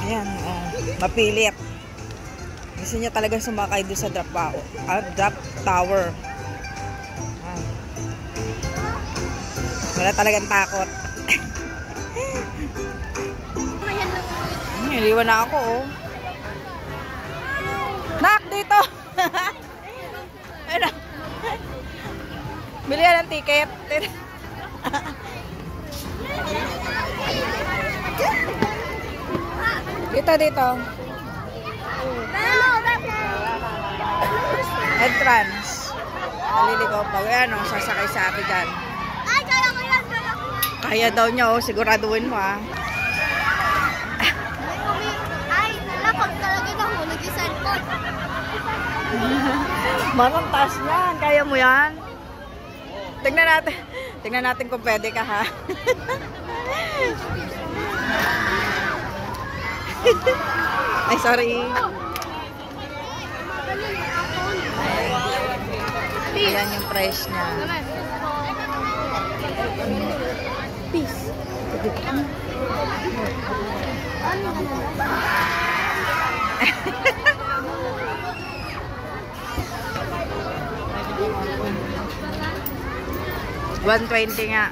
Ayan, mapilit. Gusto niya talaga sumakay doon sa drop tower. Wala talagang takot. Iliwan na ako, oh. Nak, dito! Ano? Bili ka ng ticket. Dito. Entrance. Naliligaw pa. Ayan, oh, sasakay sa akin dyan. Ay, kaya ko yan. Kaya daw niya, oh. Siguraduhin mo, ah. Ay, nalapag talaga na hulog yung cellphone. Marang taas yan. Kaya mo yan? Tingnan natin kung pwede ka, ha? Ay, sorry. Ayan yung price niya. Peace. $120 nga.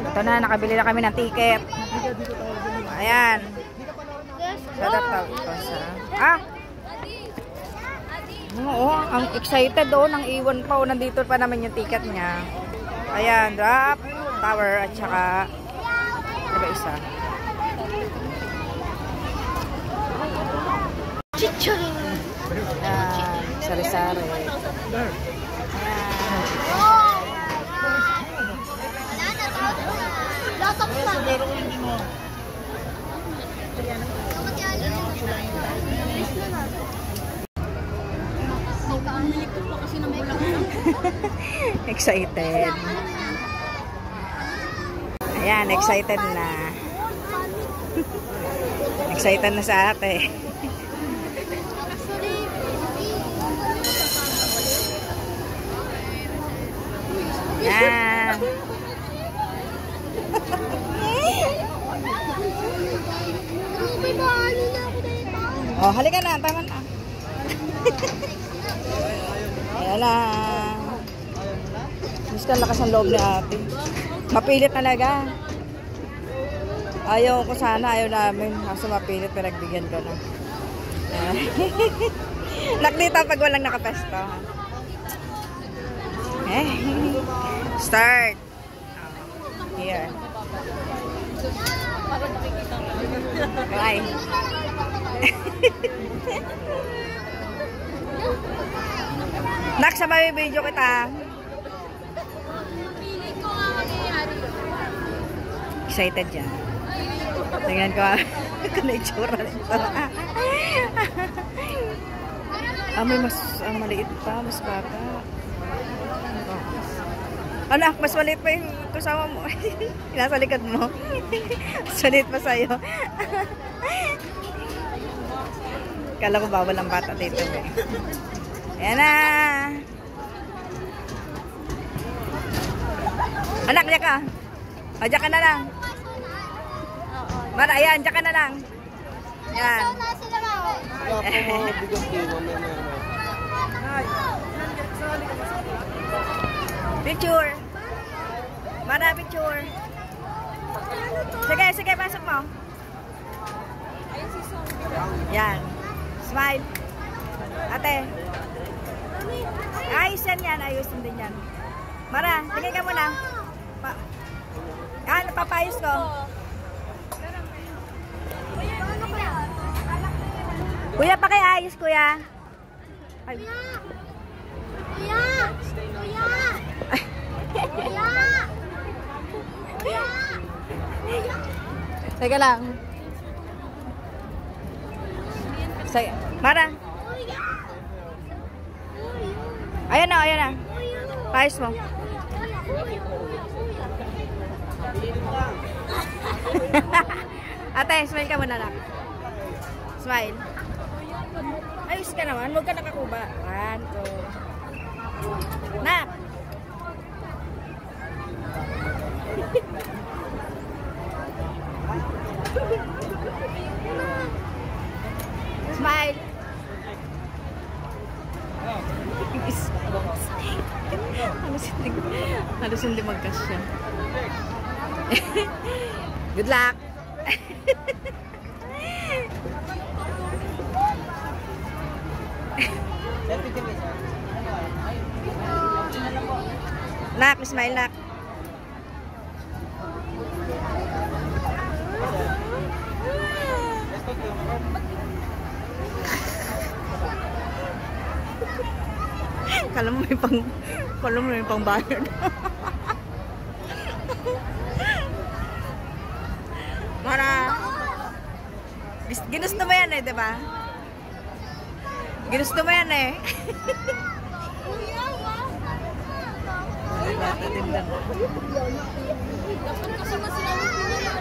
Ito na, nakabili na kami ng ticket. Ayan. Oo, ang excited doon. Ang iwan pa. Nandito pa naman yung ticket niya. Ayan, drop tower at saka diba isa? Chicharin. Sari-sari. Excited. Ayan, excited na. Excited na sa ate. Ayan. Oh, halika na. Tama na. Ayan na. Mas ka lakas ang loob ni ate. Mapilit talaga. Ayaw ko sana. Ayaw namin. Kaso mapilit. Pinagbigyan ko na. Nakdita pag walang nakapesto. Start. Here. Bye. Nak, sa video kita. Excited dyan. Tingnan ko. Kung itsura nito. May mas maliit pa. Mas bata. Anak, mas maliit pa yung kasama mo. Nasa likod mo. Mas maliit pa sa'yo. Kala ko bawal ang bata dito. Ayan na. Anak, diyan ka. O, diyan ka na lang. Mara, ayan, diyan ka na lang. Ayan. Picture. Mara, picture. Sige, pasok mo. Yan. Smile. Ate. Ayos yan. Ayos din yan. Mara, tingin ka muna. Papayos ko. Kuya, pakiayos, kuya. Teka lang. Mara. Ayan na. Paayos mo. Ate, smile ka muna lang. Smile. Ayos ka naman. Huwag ka nakakuba. 1, 2. Nak! Tapos hindi magkasya. Good luck! Nak, smile nak. Kala mo may pang bayad. Para ginusto mo yan eh, di ba? Ginusto mo yan eh. Ay, bata din lang. Dapat kasi mas sinabi ko na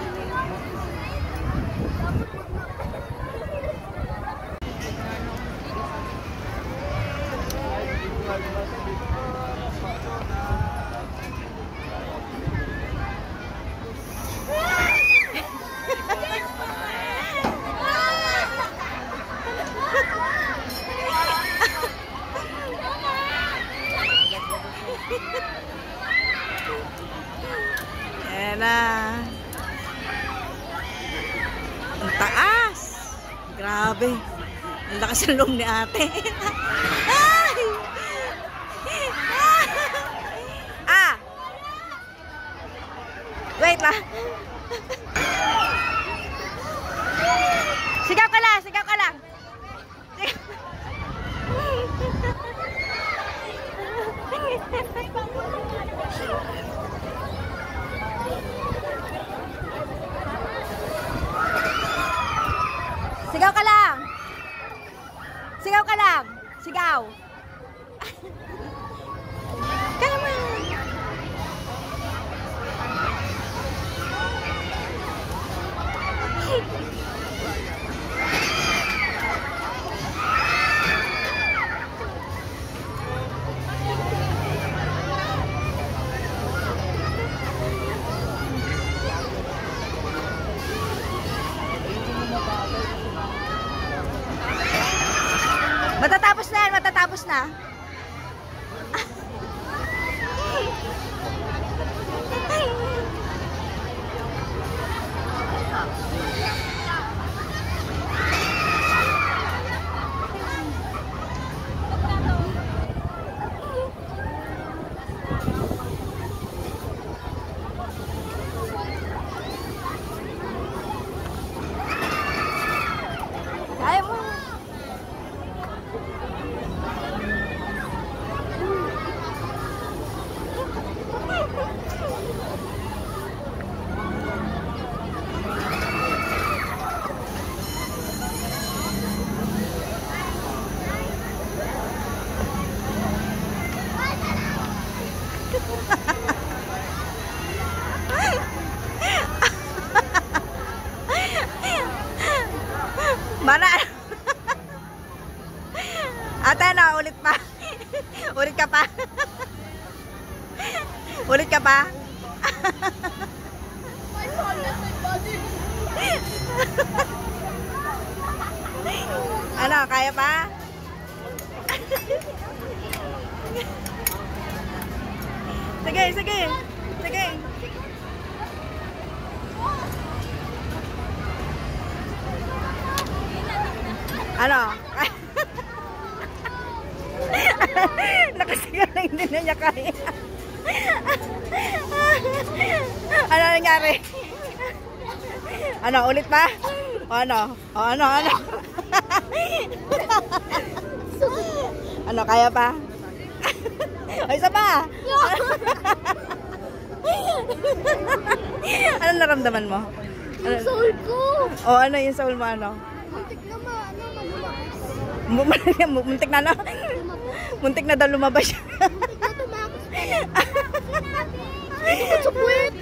Ayan na. Ang taas. Grabe. Ang lakas ng loob ni ate. Ay! Ah! Wait lang. Sigaw ka lang, sigaw ka lang. Sigaw ka lang. Sigaw ka lang. Sigaw. Come on. Matatapos na yan, matatapos na. Kaya mo. Mana? Ate na, ulit pa. Ulit ka pa. Ulit ka pa. Ano, kaya pa? Sige, sige. Sige. Ano? Nakasigaw na hindi na niya kaya. Ano nangyari? Ano, ulit pa? O ano? O ano, ano? Ano, kaya pa? O, isa pa? Ano naramdaman mo? yung soul ko. O ano yung soul mo, ano? Muntik na Muntik na, no? Muntik na daw lumabas siya. Muntik na tumakos pa. Hindi ko sa puwet.